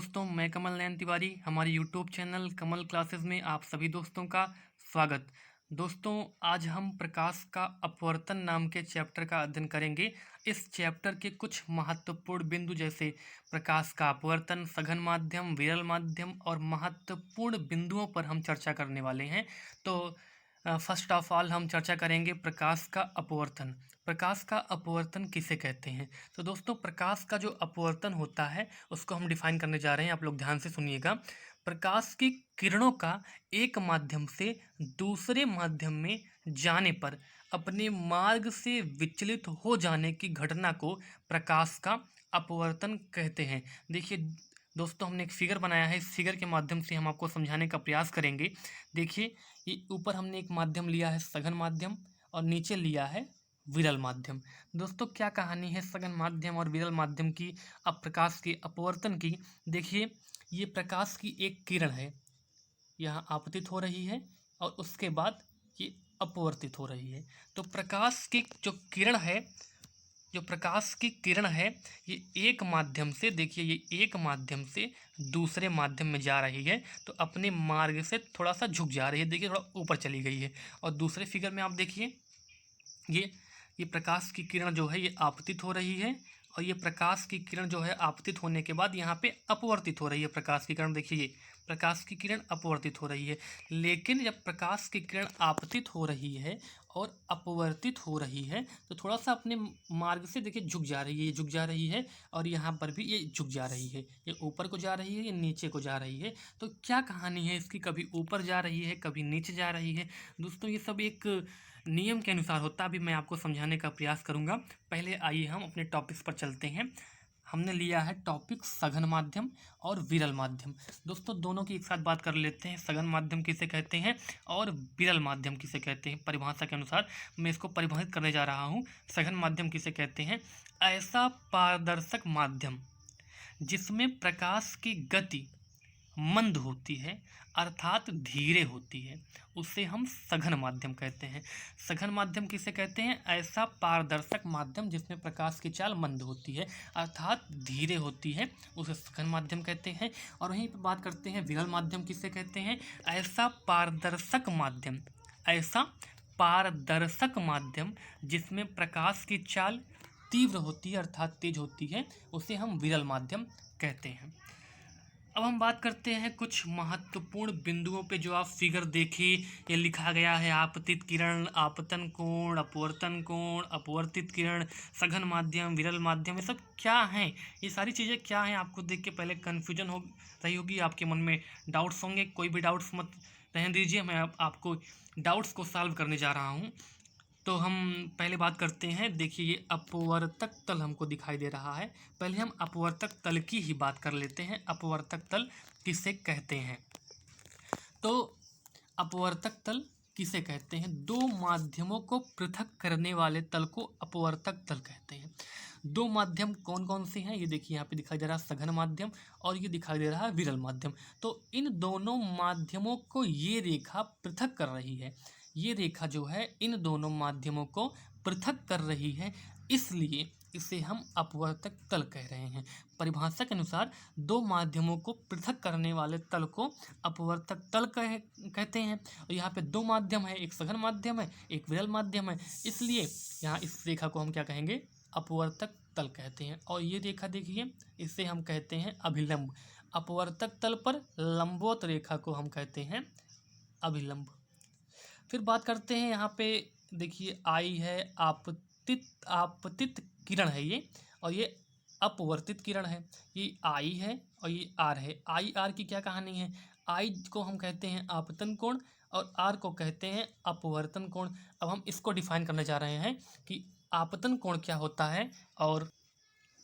दोस्तों, मैं कमल नयन तिवारी। हमारे यूट्यूब चैनल कमल क्लासेस में आप सभी दोस्तों का स्वागत। दोस्तों, आज हम प्रकाश का अपवर्तन नाम के चैप्टर का अध्ययन करेंगे। इस चैप्टर के कुछ महत्वपूर्ण बिंदु जैसे प्रकाश का अपवर्तन, सघन माध्यम, विरल माध्यम और महत्वपूर्ण बिंदुओं पर हम चर्चा करने वाले हैं। तो फर्स्ट ऑफ ऑल हम चर्चा करेंगे प्रकाश का अपवर्तन। प्रकाश का अपवर्तन किसे कहते हैं? तो दोस्तों, प्रकाश का जो अपवर्तन होता है उसको हम डिफाइन करने जा रहे हैं। आप लोग ध्यान से सुनिएगा। प्रकाश की किरणों का एक माध्यम से दूसरे माध्यम में जाने पर अपने मार्ग से विचलित हो जाने की घटना को प्रकाश का अपवर्तन कहते हैं। देखिए दोस्तों, हमने एक फिगर बनाया है। इस फिगर के माध्यम से हम आपको समझाने का प्रयास करेंगे। देखिए, ये ऊपर हमने एक माध्यम लिया है सघन माध्यम और नीचे लिया है विरल माध्यम। दोस्तों, क्या कहानी है सघन माध्यम और विरल माध्यम की, अब प्रकाश के अपवर्तन की? देखिए, ये प्रकाश की एक किरण है, यहाँ आपतित हो रही है और उसके बाद ये अपवर्तित हो रही है। तो प्रकाश की जो किरण है, जो प्रकाश की किरण है, ये एक माध्यम से, देखिए ये एक माध्यम से दूसरे माध्यम में जा रही है। तो अपने मार्ग से थोड़ा सा झुक जा रही है। देखिए, थोड़ा ऊपर चली गई है। और दूसरे फिगर में आप देखिए, ये ये प्रकाश की किरण जो है ये आपतित हो रही है और ये प्रकाश की किरण जो है आपतित होने के बाद यहाँ पे अपवर्तित हो रही है। प्रकाश की किरण देखिए, ये प्रकाश की किरण अपवर्तित हो रही है। लेकिन जब प्रकाश की किरण आपतित हो रही है और अपवर्तित हो रही है तो थोड़ा सा अपने मार्ग से देखिए झुक जा रही है। ये झुक जा रही है और यहाँ पर भी ये झुक जा रही है। ये ऊपर को जा रही है, ये नीचे को जा रही है। तो क्या कहानी है इसकी? कभी ऊपर जा रही है, कभी नीचे जा रही है। दोस्तों, ये सब एक नियम के अनुसार होता है। अभी मैं आपको समझाने का प्रयास करूंगा। पहले आइए हम अपने टॉपिक्स पर चलते हैं। हमने लिया है टॉपिक सघन माध्यम और विरल माध्यम। दोस्तों, दोनों की एक साथ बात कर लेते हैं। सघन माध्यम किसे कहते हैं और विरल माध्यम किसे कहते हैं? परिभाषा के अनुसार मैं इसको परिभाषित करने जा रहा हूँ। सघन माध्यम किसे कहते हैं? ऐसा पारदर्शक माध्यम जिसमें प्रकाश की गति मंद होती है, अर्थात धीरे होती है, उसे हम सघन माध्यम कहते हैं। सघन माध्यम किसे कहते हैं? ऐसा पारदर्शक माध्यम जिसमें प्रकाश की चाल मंद होती है अर्थात धीरे होती है, उसे सघन माध्यम कहते हैं। और वहीं पर बात करते हैं विरल माध्यम किसे कहते हैं? ऐसा पारदर्शक माध्यम, ऐसा पारदर्शक माध्यम जिसमें प्रकाश की चाल तीव्र होती है अर्थात तेज होती है, उसे हम विरल माध्यम कहते हैं। अब हम बात करते हैं कुछ महत्वपूर्ण बिंदुओं पे। जो आप फिगर देखिए, ये लिखा गया है आपतित किरण, आपतन कोण, अपवर्तन कोण, अपवर्तित किरण, सघन माध्यम, विरल माध्यम, ये सब क्या हैं? ये सारी चीज़ें क्या हैं? आपको देख के पहले कन्फ्यूजन हो रही होगी, आपके मन में डाउट्स होंगे। कोई भी डाउट्स मत रहने दीजिए, मैं आपको डाउट्स को सॉल्व करने जा रहा हूँ। तो हम पहले बात करते हैं। देखिए, ये अपवर्तक तल हमको दिखाई दे रहा है। पहले हम अपवर्तक तल की ही बात कर लेते हैं। अपवर्तक तल किसे कहते हैं? तो अपवर्तक तल किसे कहते हैं? दो माध्यमों को पृथक करने वाले तल को अपवर्तक तल कहते हैं। दो माध्यम कौन कौन से हैं? ये देखिए, यहाँ पे दिखाई दे रहा है सघन माध्यम और ये दिखाई दे रहा है विरल माध्यम। तो इन दोनों माध्यमों को ये रेखा पृथक कर रही है। ये रेखा जो है इन दोनों माध्यमों को पृथक कर रही है, इसलिए इसे हम अपवर्तक तल कह रहे हैं। परिभाषा के अनुसार दो माध्यमों को पृथक करने वाले तल को अपवर्तक तल कहते हैं। और यहाँ पे दो माध्यम है, एक सघन माध्यम है, एक विरल माध्यम है, इसलिए यहाँ इस रेखा को हम क्या कहेंगे? अपवर्तक तल कहते हैं। और ये रेखा देखिए, इसे हम कहते हैं अभिलंब। अपवर्तक तल पर लंबवत रेखा को हम कहते हैं अभिलंब। फिर बात करते हैं, यहाँ पे देखिए आई है आपतित किरण है ये, और ये अपवर्तित किरण है। ये आई है और ये आर है। आई आर की क्या कहानी है? आई को हम कहते हैं आपतन कोण और आर को कहते हैं अपवर्तन कोण। अब हम इसको डिफाइन करने जा रहे हैं कि आपतन कोण क्या होता है और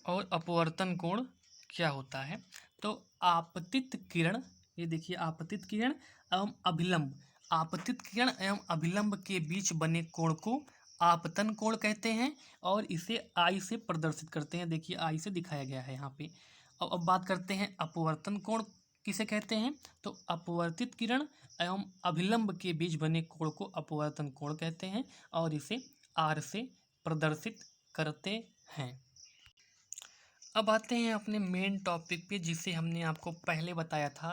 अपवर्तन कोण क्या होता है। तो आपतित किरण, ये देखिए आपतित किरण एवं अभिलंब, आपतित किरण एवं अभिलंब के बीच बने कोण को आपतन कोण कहते हैं और इसे आई से प्रदर्शित करते हैं। देखिए, आई से दिखाया गया है यहाँ पे। अब बात करते हैं अपवर्तन कोण किसे कहते हैं। तो अपवर्तित किरण एवं अभिलंब के बीच बने कोण को अपवर्तन कोण कहते हैं और इसे आर से प्रदर्शित करते हैं। अब आते हैं अपने मेन टॉपिक पे, जिसे हमने आपको पहले बताया था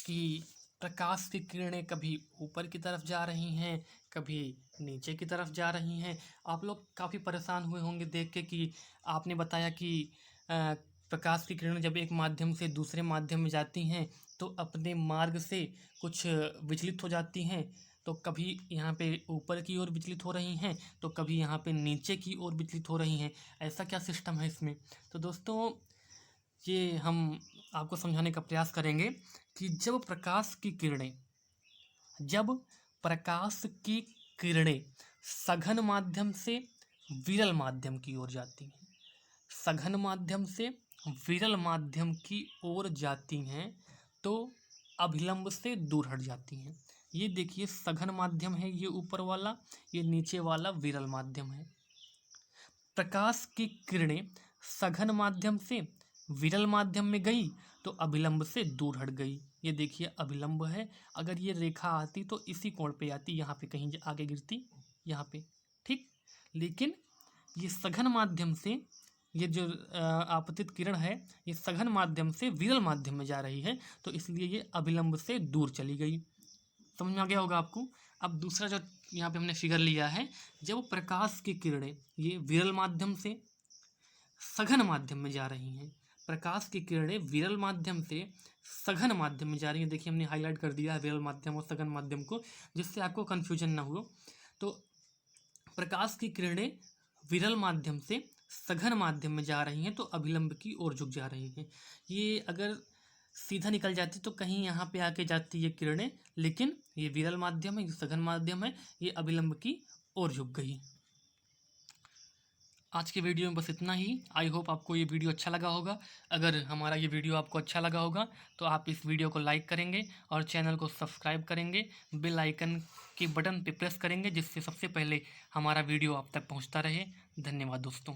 कि प्रकाश की किरणें कभी ऊपर की तरफ जा रही हैं, कभी नीचे की तरफ जा रही हैं। आप लोग काफ़ी परेशान हुए होंगे देख के कि आपने बताया कि प्रकाश की किरणें जब एक माध्यम से दूसरे माध्यम में जाती हैं तो अपने मार्ग से कुछ विचलित हो जाती हैं। तो कभी यहाँ पे ऊपर की ओर विचलित हो रही हैं, तो कभी यहाँ पे नीचे की ओर विचलित हो रही हैं। ऐसा क्या सिस्टम है इसमें? तो दोस्तों, ये हम आपको समझाने का प्रयास करेंगे कि जब प्रकाश की किरणें सघन माध्यम से विरल माध्यम की ओर जाती हैं, सघन माध्यम से विरल माध्यम की ओर जाती हैं तो अभिलंब से दूर हट जाती हैं। ये देखिए, सघन माध्यम है ये ऊपर वाला, ये नीचे वाला विरल माध्यम है। प्रकाश की किरणें सघन माध्यम से विरल माध्यम में गई तो अभिलंब से दूर हट गई। ये देखिए अभिलंब है, अगर ये रेखा आती तो इसी कोण पे आती, यहाँ पे कहीं आगे गिरती, यहाँ पे, ठीक। लेकिन ये सघन माध्यम से, ये जो आपतित किरण है ये सघन माध्यम से विरल माध्यम में जा रही है, तो इसलिए ये अभिलंब से दूर चली गई। समझ में आ गया होगा आपको। अब दूसरा जो यहाँ पे हमने फिगर लिया है, जब प्रकाश की किरणें ये विरल माध्यम से सघन माध्यम में जा रही हैं, प्रकाश की किरणें विरल माध्यम से सघन माध्यम में जा रही हैं। देखिए हमने हाईलाइट कर दिया है विरल माध्यम और सघन माध्यम को, जिससे आपको कन्फ्यूजन ना हो। तो प्रकाश की किरणें विरल माध्यम से सघन माध्यम में जा रही हैं तो अभिलंब की ओर झुक जा रही हैं। ये अगर सीधा निकल जाती तो कहीं यहाँ पे आके जाती ये किरणें, लेकिन ये विरल माध्यम है, ये सघन माध्यम है, ये अभिलंब की ओर झुक गई। आज के वीडियो में बस इतना ही। आई होप आपको ये वीडियो अच्छा लगा होगा। अगर हमारा ये वीडियो आपको अच्छा लगा होगा तो आप इस वीडियो को लाइक करेंगे और चैनल को सब्सक्राइब करेंगे, बेल आइकन के बटन पे प्रेस करेंगे, जिससे सबसे पहले हमारा वीडियो आप तक पहुंचता रहे। धन्यवाद दोस्तों।